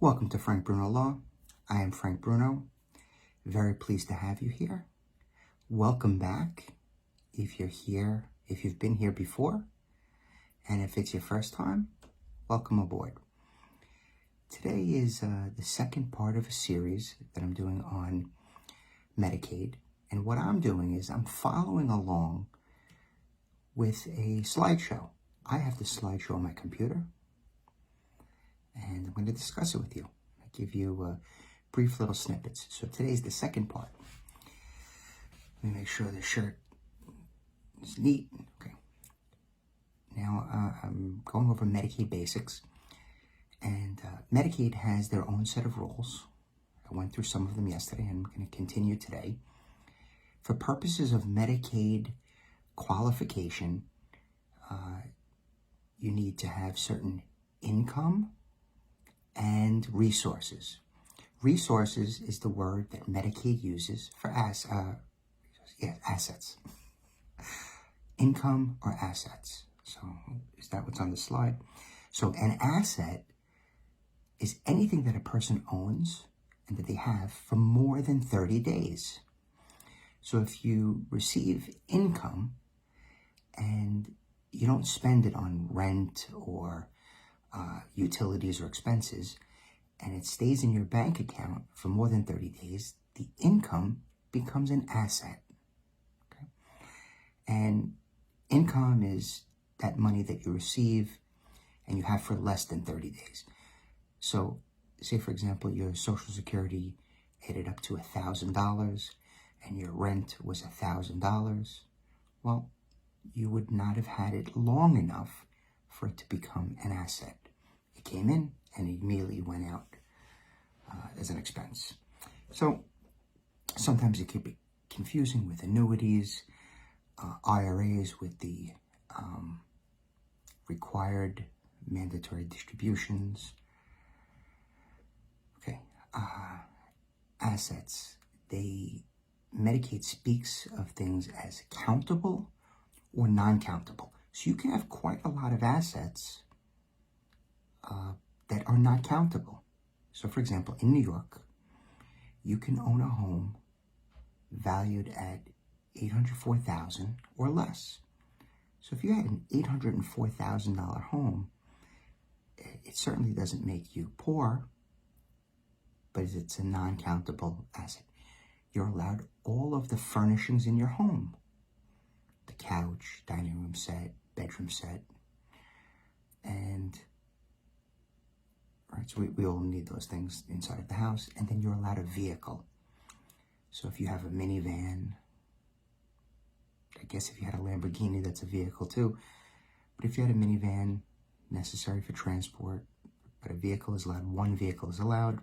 Welcome to Frank Bruno Law. I am Frank Bruno. Very pleased to have you here. Welcome back if you're here, if you've been here before, and if it's your first time, welcome aboard. Today is the second part of a series that I'm doing on Medicaid, and what I'm doing is I'm following along with a slideshow. I have the slideshow on my computer, and I'm going to discuss it with you. I give you brief little snippets. So today's the second part. Let me make sure the shirt is neat. Okay. Now I'm going over Medicaid basics, and Medicaid has their own set of rules. I went through some of them yesterday, and I'm going to continue today. For purposes of Medicaid qualification, you need to have certain income and resources. Resources is the word that Medicaid uses for assets. Income or assets. So is that what's on the slide? So an asset is anything that a person owns and that they have for more than 30 days. So if you receive income and you don't spend it on rent or utilities or expenses, and it stays in your bank account for more than 30 days, the income becomes an asset. Okay? And income is that money that you receive and you have for less than 30 days. So say, for example, your Social Security added up to $1,000 and your rent was $1,000. Well, you would not have had it long enough for it to become an asset. It came in and it immediately went out as an expense. So sometimes it could be confusing with annuities, IRAs with the required mandatory distributions. Okay, assets. Medicaid speaks of things as countable or non-countable. So you can have quite a lot of assets that are not countable. So for example, in New York, you can own a home valued at $804,000 or less. So if you had an $804,000 home, it certainly doesn't make you poor, but it's a non-countable asset. You're allowed all of the furnishings in your home. The couch, dining room set, bedroom set, and right, so we all need those things inside of the house. And then you're allowed a vehicle. So if you have a minivan, I guess if you had a Lamborghini, that's a vehicle too. But if you had a minivan, necessary for transport, but a vehicle is allowed, one vehicle is allowed.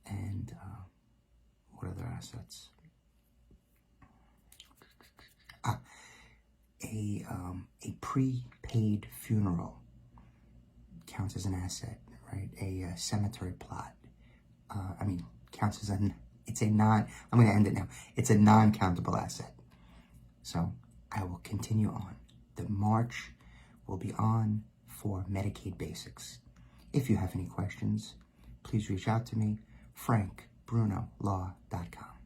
And what other assets? A prepaid funeral counts as an asset, right? A cemetery plot, counts as I'm going to end it now. It's a non-countable asset. So I will continue on. The march will be on for Medicaid basics. If you have any questions, please reach out to me, frankbrunolaw.com.